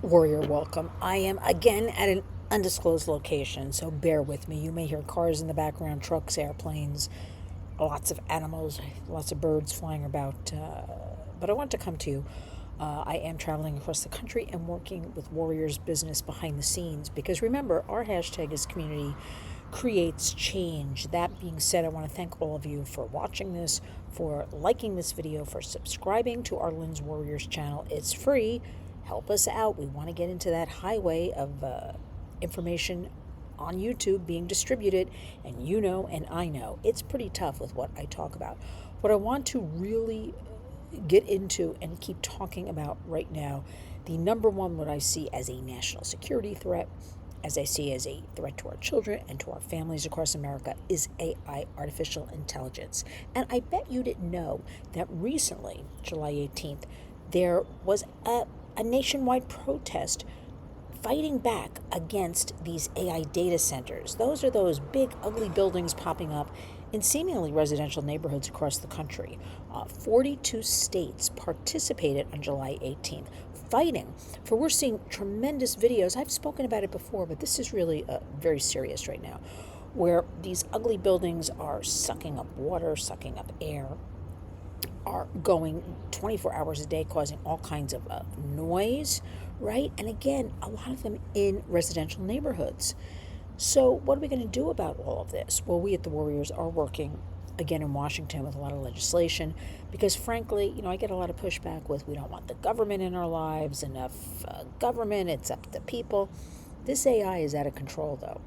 Warrior, welcome. I am again at an undisclosed location, so bear with me. You may hear cars in the background, trucks, airplanes, lots of animals, lots of birds flying about. But I want to come to you. I am traveling across the country and working with Warriors business behind the scenes because remember, our hashtag is community creates change. That being said, I want to thank all of you for watching this, for liking this video, for subscribing to our Lynn's Warriors channel. It's free. Help us out. We want to get into that highway of information on YouTube being distributed, and you know, and I know, it's pretty tough with what I talk about. What I want to really get into and keep talking about right now, the number one, what I see as a national security threat, as I see as a threat to our children and to our families across America, is AI, artificial intelligence. And I bet you didn't know that recently, July 18th, there was a nationwide protest fighting back against these AI data centers. Those are those big, ugly buildings popping up in seemingly residential neighborhoods across the country. 42 states participated on July 18th, fighting for, we're seeing tremendous videos. I've spoken about it before, but this is really very serious right now, where these ugly buildings are sucking up water, sucking up air, are going 24 hours a day, causing all kinds of noise, right? And again, a lot of them in residential neighborhoods. So what are we going to do about all of this? Well, we at the Warriors are working again in Washington with a lot of legislation because frankly, I get a lot of pushback with we don't want the government in our lives, enough government, it's up to the people. This AI is out of control though.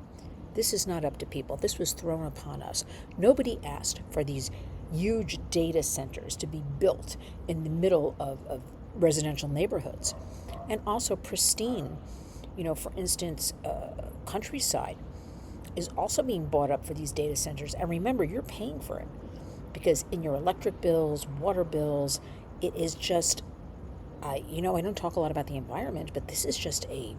This is not up to people. This was thrown upon us. Nobody asked for these huge data centers to be built in the middle of residential neighborhoods and also pristine. For instance, countryside is also being bought up for these data centers. And remember, you're paying for it because in your electric bills, water bills, it is just, I don't talk a lot about the environment, but this is just a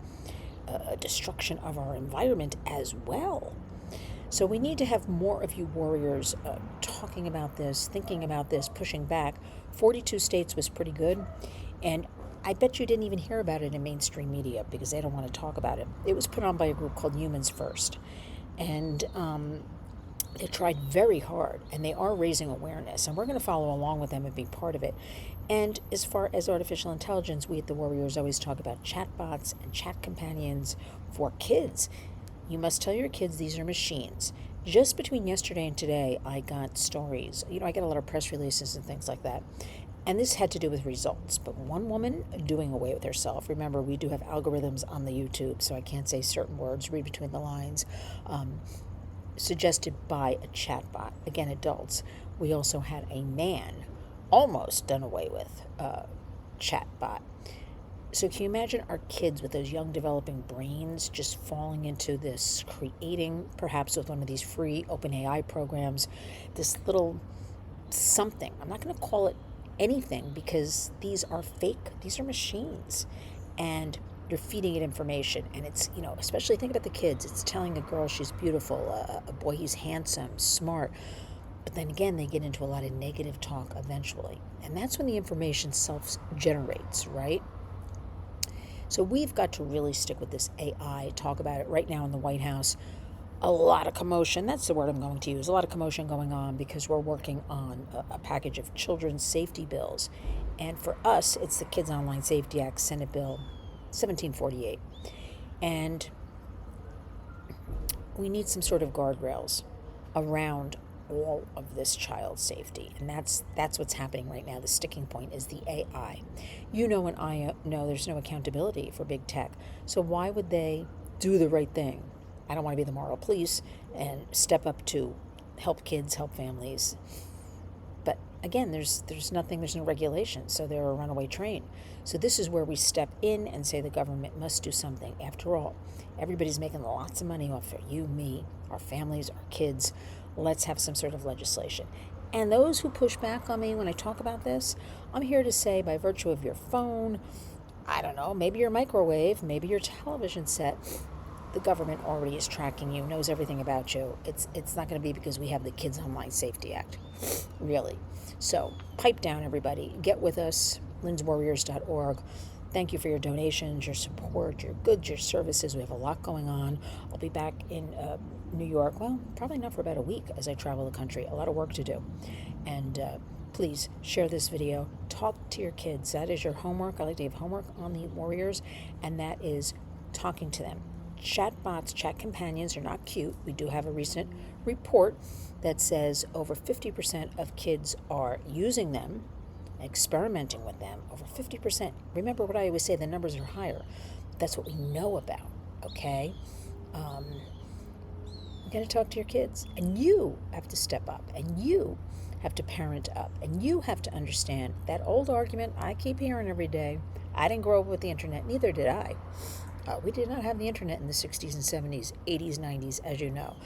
destruction of our environment as well. So we need to have more of you warriors talking about this, thinking about this, pushing back. 42 states was pretty good. And I bet you didn't even hear about it in mainstream media because they don't want to talk about it. It was put on by a group called Humans First. And they tried very hard, and they are raising awareness. And we're going to follow along with them and be part of it. And as far as artificial intelligence, we at the Warriors always talk about chatbots and chat companions for kids. You must tell your kids these are machines. Just between yesterday and today, I got stories. I get a lot of press releases and things like that. And this had to do with results. But one woman doing away with herself. Remember, we do have algorithms on the YouTube, so I can't say certain words, read between the lines. Suggested by a chatbot. Again, adults. We also had a man almost done away with chatbot. So can you imagine our kids with those young developing brains just falling into this, creating, perhaps with one of these free open AI programs, this little something. I'm not going to call it anything because these are fake. These are machines. And you're feeding it information. And it's, especially think about the kids. It's telling a girl she's beautiful, a boy he's handsome, smart. But then again, they get into a lot of negative talk eventually. And that's when the information self-generates, right? So we've got to really stick with this AI, talk about it right now in the White House. A lot of commotion, that's the word I'm going to use, a lot of commotion going on because we're working on a package of children's safety bills. And for us, it's the Kids Online Safety Act, Senate Bill 1748. And we need some sort of guardrails around all of this child safety. And that's what's happening right now. The sticking point is the AI. And I know there's no accountability for big tech. So why would they do the right thing? I don't want to be the moral police and step up to help kids, help families. But again, there's no regulation, so they're a runaway train. So this is where we step in and say the government must do something. After all, everybody's making lots of money off of you, me, our families, our kids. Let's have some sort of legislation. And those who push back on me when I talk about this, I'm here to say by virtue of your phone, I don't know, maybe your microwave, maybe your television set, the government already is tracking you, knows everything about you. It's not going to be because we have the Kids Online Safety Act, really. So pipe down, everybody. Get with us, lynswarriors.org. Thank you for your donations, your support, your goods, your services. We have a lot going on. I'll be back in New York, well, probably not for about a week as I travel the country. A lot of work to do. And please share this video. Talk to your kids. That is your homework. I like to give homework on the warriors, and that is talking to them. Chatbots, chat companions are not cute. We do have a recent report that says over 50% of kids are using them, experimenting with them. Over 50%. Remember what I always say, the numbers are higher. That's what we know about, okay? You got to talk to your kids, and you have to step up, and you have to parent up, and you have to understand that old argument I keep hearing every day. I didn't grow up with the internet, neither did I. We did not have the internet in the 60s and 70s, 80s, 90s, as you know.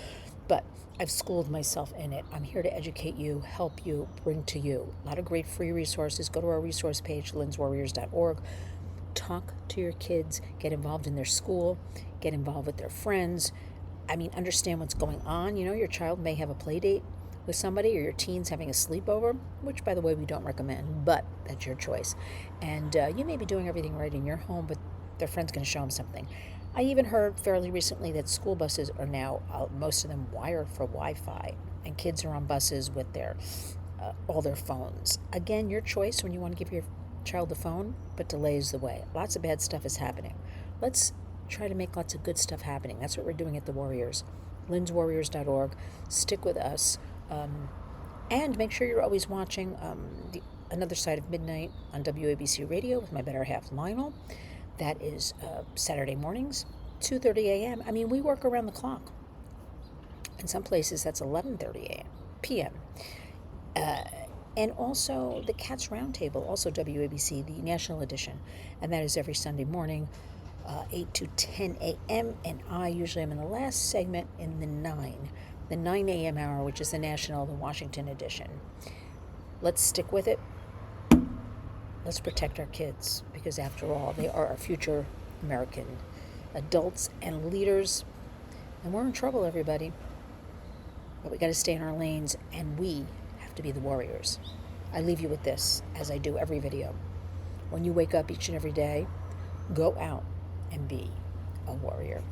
But I've schooled myself in it. I'm here to educate you, help you, bring to you. A lot of great free resources. Go to our resource page, lynswarriors.org. Talk to your kids. Get involved in their school. Get involved with their friends. I mean, understand what's going on. You know, your child may have a play date with somebody, or your teen's having a sleepover, which, by the way, we don't recommend, but that's your choice. And you may be doing everything right in your home, but their friend's going to show them something. I even heard fairly recently that school buses are now, most of them, wired for Wi-Fi, and kids are on buses with their all their phones. Again, your choice when you want to give your child a phone, but delay is the way. Lots of bad stuff is happening. Let's try to make lots of good stuff happening. That's what we're doing at the Warriors. lynswarriors.org. Stick with us. And make sure you're always watching Another Side of Midnight on WABC Radio with my better half, Lionel. That is Saturday mornings, 2:30 a.m. I mean, we work around the clock. In some places, that's 11:30 p.m. And also the Cats Roundtable, also WABC, the National Edition. And that is every Sunday morning, 8 to 10 a.m. And I usually am in the last segment in the 9 a.m. hour, which is the National, the Washington Edition. Let's stick with it. Let's protect our kids, because after all, they are our future American adults and leaders. And we're in trouble, everybody. But we got to stay in our lanes, and we have to be the warriors. I leave you with this, as I do every video. When you wake up each and every day, go out and be a warrior.